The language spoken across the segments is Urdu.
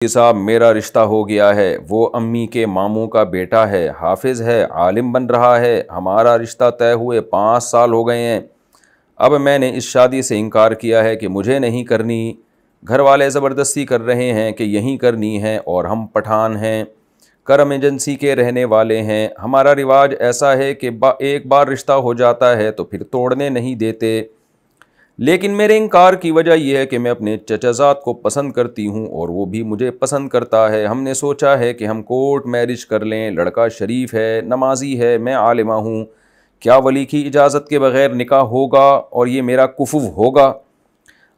صاحب میرا رشتہ ہو گیا ہے، وہ امی کے ماموں کا بیٹا ہے، حافظ ہے، عالم بن رہا ہے، ہمارا رشتہ طے ہوئے 5 سال ہو گئے ہیں۔ اب میں نے اس شادی سے انکار کیا ہے کہ مجھے نہیں کرنی، گھر والے زبردستی کر رہے ہیں کہ یہیں کرنی ہے، اور ہم پٹھان ہیں، کرم ایجنسی کے رہنے والے ہیں۔ ہمارا رواج ایسا ہے کہ ایک بار رشتہ ہو جاتا ہے تو پھر توڑنے نہیں دیتے، لیکن میرے انکار کی وجہ یہ ہے کہ میں اپنے چچا زاد کو پسند کرتی ہوں اور وہ بھی مجھے پسند کرتا ہے۔ ہم نے سوچا ہے کہ ہم کورٹ میرج کر لیں، لڑکا شریف ہے، نمازی ہے، میں عالمہ ہوں، کیا ولی کی اجازت کے بغیر نکاح ہوگا اور یہ میرا کفو ہوگا؟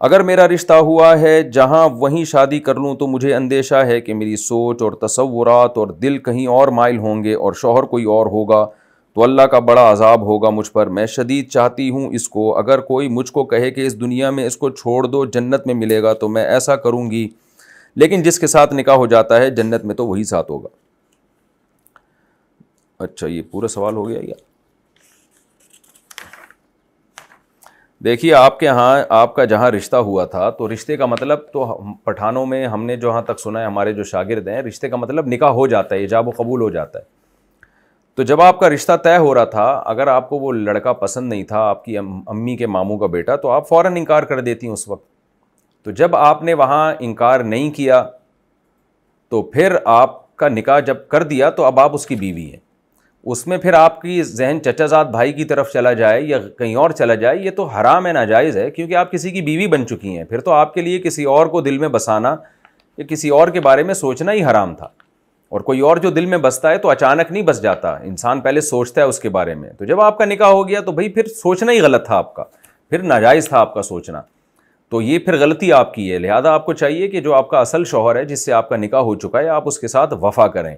اگر میرا رشتہ ہوا ہے جہاں وہیں شادی کر لوں تو مجھے اندیشہ ہے کہ میری سوچ اور تصورات اور دل کہیں اور مائل ہوں گے اور شوہر کوئی اور ہوگا تو اللہ کا بڑا عذاب ہوگا مجھ پر۔ میں شدید چاہتی ہوں اس کو، اگر کوئی مجھ کو کہے کہ اس دنیا میں اس کو چھوڑ دو جنت میں ملے گا تو میں ایسا کروں گی، لیکن جس کے ساتھ نکاح ہو جاتا ہے جنت میں تو وہی ساتھ ہوگا۔ اچھا یہ پورا سوال ہو گیا یا؟ دیکھیے آپ کے ہاں آپ کا جہاں رشتہ ہوا تھا تو رشتے کا مطلب تو پٹھانوں میں ہم نے جہاں تک سنا ہے، ہمارے جو شاگرد ہیں، رشتے کا مطلب نکاح ہو جاتا ہے، ایجاب و قبول ہو جاتا ہے۔ تو جب آپ کا رشتہ طے ہو رہا تھا، اگر آپ کو وہ لڑکا پسند نہیں تھا، آپ کی امی کے ماموں کا بیٹا، تو آپ فوراً انکار کر دیتی اس وقت۔ تو جب آپ نے وہاں انکار نہیں کیا تو پھر آپ کا نکاح جب کر دیا تو اب آپ اس کی بیوی ہیں۔ اس میں پھر آپ کی ذہن چچا زاد بھائی کی طرف چلا جائے یا کہیں اور چلا جائے، یہ تو حرام ہے، ناجائز ہے، کیونکہ آپ کسی کی بیوی بن چکی ہیں۔ پھر تو آپ کے لیے کسی اور کو دل میں بسانا یا کسی اور کے بارے میں سوچنا ہی حرام تھا۔ اور کوئی اور جو دل میں بستا ہے تو اچانک نہیں بس جاتا، انسان پہلے سوچتا ہے اس کے بارے میں۔ تو جب آپ کا نکاح ہو گیا تو بھائی پھر سوچنا ہی غلط تھا آپ کا، پھر ناجائز تھا آپ کا سوچنا، تو یہ پھر غلطی آپ کی ہے۔ لہٰذا آپ کو چاہیے کہ جو آپ کا اصل شوہر ہے جس سے آپ کا نکاح ہو چکا ہے، آپ اس کے ساتھ وفا کریں۔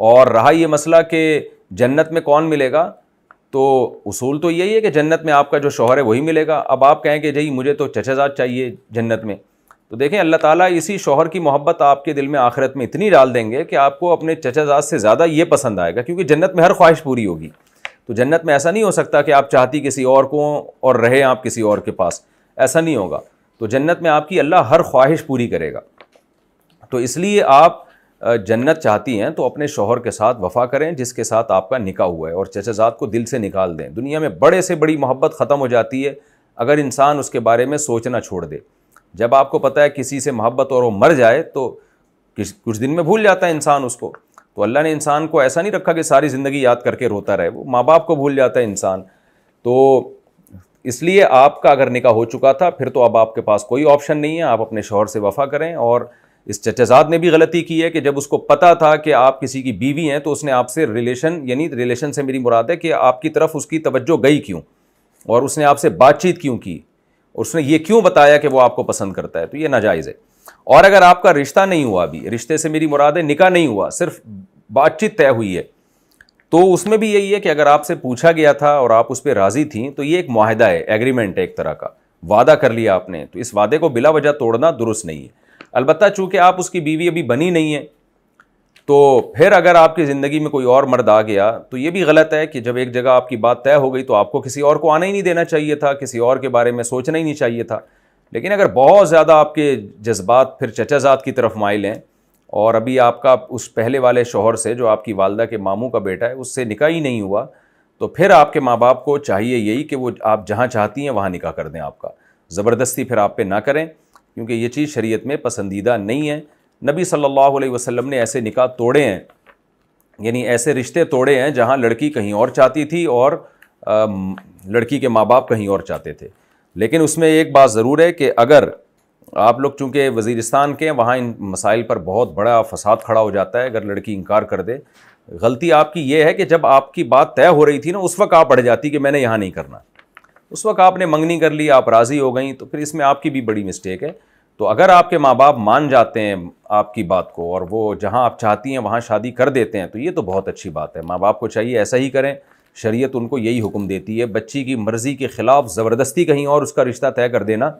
اور رہا یہ مسئلہ کہ جنت میں کون ملے گا، تو اصول تو یہی ہے کہ جنت میں آپ کا جو شوہر ہے وہی ملے گا۔ اب آپ کہیں کہ جی مجھے تو چچا زاد چاہیے جنت میں، تو دیکھیں اللہ تعالیٰ اسی شوہر کی محبت آپ کے دل میں آخرت میں اتنی ڈال دیں گے کہ آپ کو اپنے چچا زاد سے زیادہ یہ پسند آئے گا، کیونکہ جنت میں ہر خواہش پوری ہوگی۔ تو جنت میں ایسا نہیں ہو سکتا کہ آپ چاہتی کسی اور کو اور رہے آپ کسی اور کے پاس، ایسا نہیں ہوگا۔ تو جنت میں آپ کی اللہ ہر خواہش پوری کرے گا۔ تو اس لیے آپ جنت چاہتی ہیں تو اپنے شوہر کے ساتھ وفا کریں جس کے ساتھ آپ کا نکاح ہوا ہے، اور چچا زاد کو دل سے نکال دیں۔ دنیا میں بڑے سے بڑی محبت ختم ہو جاتی ہے اگر انسان اس کے بارے میں سوچنا چھوڑ دے۔ جب آپ کو پتہ ہے کسی سے محبت اور وہ مر جائے تو کچھ دن میں بھول جاتا ہے انسان اس کو۔ تو اللہ نے انسان کو ایسا نہیں رکھا کہ ساری زندگی یاد کر کے روتا رہے، وہ ماں باپ کو بھول جاتا ہے انسان۔ تو اس لیے آپ کا اگر نکاح ہو چکا تھا پھر تو اب آپ کے پاس کوئی آپشن نہیں ہے، آپ اپنے شوہر سے وفا کریں۔ اور اس چچا زاد نے بھی غلطی کی ہے کہ جب اس کو پتہ تھا کہ آپ کسی کی بیوی ہیں تو اس نے آپ سے ریلیشن سے میری مراد ہے کہ آپ کی طرف اس کی توجہ گئی کیوں، اور اس نے آپ سے بات چیت کیوں کی، اس نے یہ کیوں بتایا کہ وہ آپ کو پسند کرتا ہے، تو یہ ناجائز ہے۔ اور اگر آپ کا رشتہ نہیں ہوا، بھی رشتے سے میری مراد ہے نکاح نہیں ہوا، صرف بات چیت طے ہوئی ہے، تو اس میں بھی یہی ہے کہ اگر آپ سے پوچھا گیا تھا اور آپ اس پہ راضی تھیں تو یہ ایک معاہدہ ہے، ایگریمنٹ ہے، ایک طرح کا وعدہ کر لیا آپ نے، تو اس وعدے کو بلا وجہ توڑنا درست نہیں ہے۔ البتہ چونکہ آپ اس کی بیوی ابھی بنی نہیں ہے، تو پھر اگر آپ کی زندگی میں کوئی اور مرد آ گیا تو یہ بھی غلط ہے کہ جب ایک جگہ آپ کی بات طے ہو گئی تو آپ کو کسی اور کو آنا ہی نہیں دینا چاہیے تھا، کسی اور کے بارے میں سوچنا ہی نہیں چاہیے تھا۔ لیکن اگر بہت زیادہ آپ کے جذبات پھر چچا زاد کی طرف مائل ہیں اور ابھی آپ کا اس پہلے والے شوہر سے جو آپ کی والدہ کے ماموں کا بیٹا ہے اس سے نکاح ہی نہیں ہوا، تو پھر آپ کے ماں باپ کو چاہیے یہی کہ وہ آپ جہاں چاہتی ہیں وہاں نکاح کر دیں آپ کا، زبردستی پھر آپ پہ نہ کریں، کیونکہ یہ چیز شریعت میں پسندیدہ نہیں ہے۔ نبی صلی اللہ علیہ وسلم نے ایسے نکاح توڑے ہیں، یعنی ایسے رشتے توڑے ہیں جہاں لڑکی کہیں اور چاہتی تھی اور لڑکی کے ماں باپ کہیں اور چاہتے تھے۔ لیکن اس میں ایک بات ضرور ہے کہ اگر آپ لوگ چونکہ وزیرستان کے ہیں، وہاں ان مسائل پر بہت بڑا فساد کھڑا ہو جاتا ہے اگر لڑکی انکار کر دے۔ غلطی آپ کی یہ ہے کہ جب آپ کی بات طے ہو رہی تھی نا، اس وقت آپ اڑ جاتی کہ میں نے یہاں نہیں کرنا، اس وقت آپ نے منگنی کر لی، آپ راضی ہو گئیں، تو پھر اس میں آپ کی بھی بڑی مسٹیک ہے۔ تو اگر آپ کے ماں باپ مان جاتے ہیں آپ کی بات کو اور وہ جہاں آپ چاہتی ہیں وہاں شادی کر دیتے ہیں تو یہ تو بہت اچھی بات ہے، ماں باپ کو چاہیے ایسا ہی کریں، شریعت ان کو یہی حکم دیتی ہے۔ بچی کی مرضی کے خلاف زبردستی کہیں اور اس کا رشتہ طے کر دینا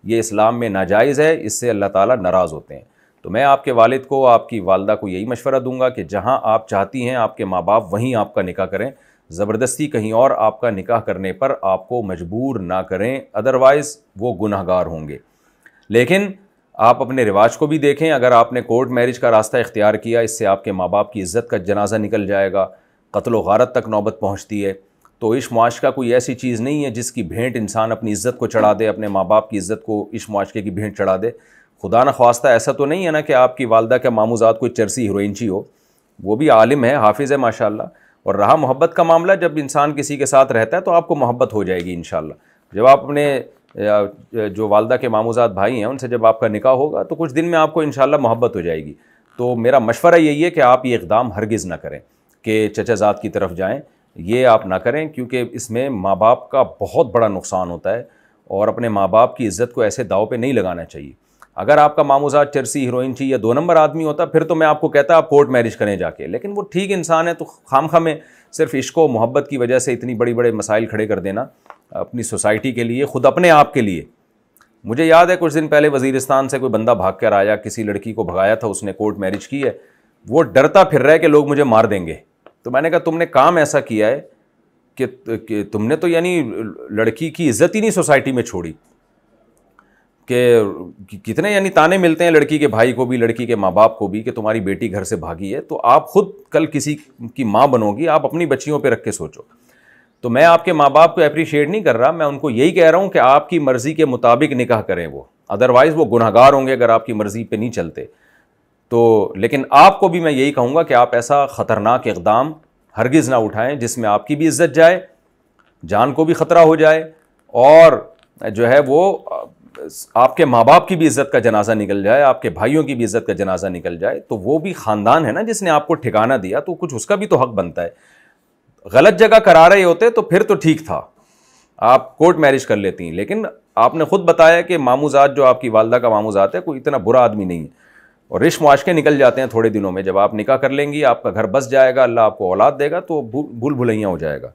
یہ اسلام میں ناجائز ہے، اس سے اللہ تعالیٰ ناراض ہوتے ہیں۔ تو میں آپ کے والد کو، آپ کی والدہ کو یہی مشورہ دوں گا کہ جہاں آپ چاہتی ہیں آپ کے ماں باپ وہیں آپ کا نکاح کریں، زبردستی کہیں اور آپ کا نکاح کرنے پر آپ کو مجبور نہ کریں، ادروائز وہ گنہگار ہوں گے۔ لیکن آپ اپنے رواج کو بھی دیکھیں. اگر آپ نے کورٹ میرج کا راستہ اختیار کیا, اس سے آپ کے ماں باپ کی عزت کا جنازہ نکل جائے گا, قتل و غارت تک نوبت پہنچتی ہے. تو عشق معاشقہ کوئی ایسی چیز نہیں ہے جس کی بھینٹ انسان اپنی عزت کو چڑھا دے, اپنے ماں باپ کی عزت کو عشق معاشقے کی بھینٹ چڑھا دے. خدا نخواستہ ایسا تو نہیں ہے نا کہ آپ کی والدہ کے ماموزاد کوئی چرسی ہیروئنچی ہو, وہ بھی عالم ہے, حافظ ہے ماشاء اللہ. اور رہا محبت کا معاملہ, جب انسان کسی کے ساتھ رہتا ہے تو آپ کو محبت ہو جائے گی انشاءاللہ. جب آپ اپنے جو والدہ کے ماموزاد بھائی ہیں ان سے جب آپ کا نکاح ہوگا تو کچھ دن میں آپ کو انشاءاللہ محبت ہو جائے گی. تو میرا مشورہ یہی ہے کہ آپ یہ اقدام ہرگز نہ کریں کہ چچا زاد کی طرف جائیں, یہ آپ نہ کریں, کیونکہ اس میں ماں باپ کا بہت بڑا نقصان ہوتا ہے, اور اپنے ماں باپ کی عزت کو ایسے داؤ پہ نہیں لگانا چاہیے. اگر آپ کا ماموزاد چرسی ہیروئنچی یا 2 نمبر آدمی ہوتا پھر تو میں آپ کو کہتا آپ کورٹ میرج کریں جا کے, لیکن وہ ٹھیک انسان ہے, تو خام میں صرف عشق و محبت کی وجہ سے اتنی بڑے مسائل کھڑے کر دینا اپنی سوسائٹی کے لیے, خود اپنے آپ کے لیے. مجھے یاد ہے کچھ دن پہلے وزیرستان سے کوئی بندہ بھاگ کر آیا, کسی لڑکی کو بھگایا تھا, اس نے کورٹ میرج کی ہے, وہ ڈرتا پھر رہا ہے کہ لوگ مجھے مار دیں گے. تو میں نے کہا تم نے کام ایسا کیا ہے کہ تم نے تو یعنی لڑکی کی عزت ہی نہیں سوسائٹی میں چھوڑی, کہ کتنے یعنی تانے ملتے ہیں لڑکی کے بھائی کو بھی, لڑکی کے ماں باپ کو بھی, کہ تمہاری بیٹی گھر سے بھاگی ہے. تو آپ خود کل کسی کی ماں بنو گی, آپ اپنی بچیوں پہ رکھ کے سوچو. تو میں آپ کے ماں باپ کو اپریشیٹ نہیں کر رہا, میں ان کو یہی کہہ رہا ہوں کہ آپ کی مرضی کے مطابق نکاح کریں وہ, ادروائز وہ گنہگار ہوں گے اگر آپ کی مرضی پہ نہیں چلتے تو. لیکن آپ کو بھی میں یہی کہوں گا کہ آپ ایسا خطرناک اقدام ہرگز نہ اٹھائیں جس میں آپ کی بھی عزت جائے, جان کو بھی خطرہ ہو جائے, اور جو ہے وہ آپ کے ماں باپ کی بھی عزت کا جنازہ نکل جائے, آپ کے بھائیوں کی بھی عزت کا جنازہ نکل جائے. تو وہ بھی خاندان ہے نا جس نے آپ کو ٹھکانہ دیا, تو کچھ اس کا بھی تو حق بنتا ہے. غلط جگہ کرا رہے ہوتے تو پھر تو ٹھیک تھا, آپ کورٹ میرج کر لیتی ہیں, لیکن آپ نے خود بتایا کہ ماموزاد جو آپ کی والدہ کا ماموزاد ہے کوئی اتنا برا آدمی نہیں ہے, اور رشق معاشقے نکل جاتے ہیں تھوڑے دنوں میں. جب آپ نکاح کر لیں گی, آپ کا گھر بس جائے گا, اللہ آپ کو اولاد دے گا, تو بھول بھلائیاں ہو جائے گا.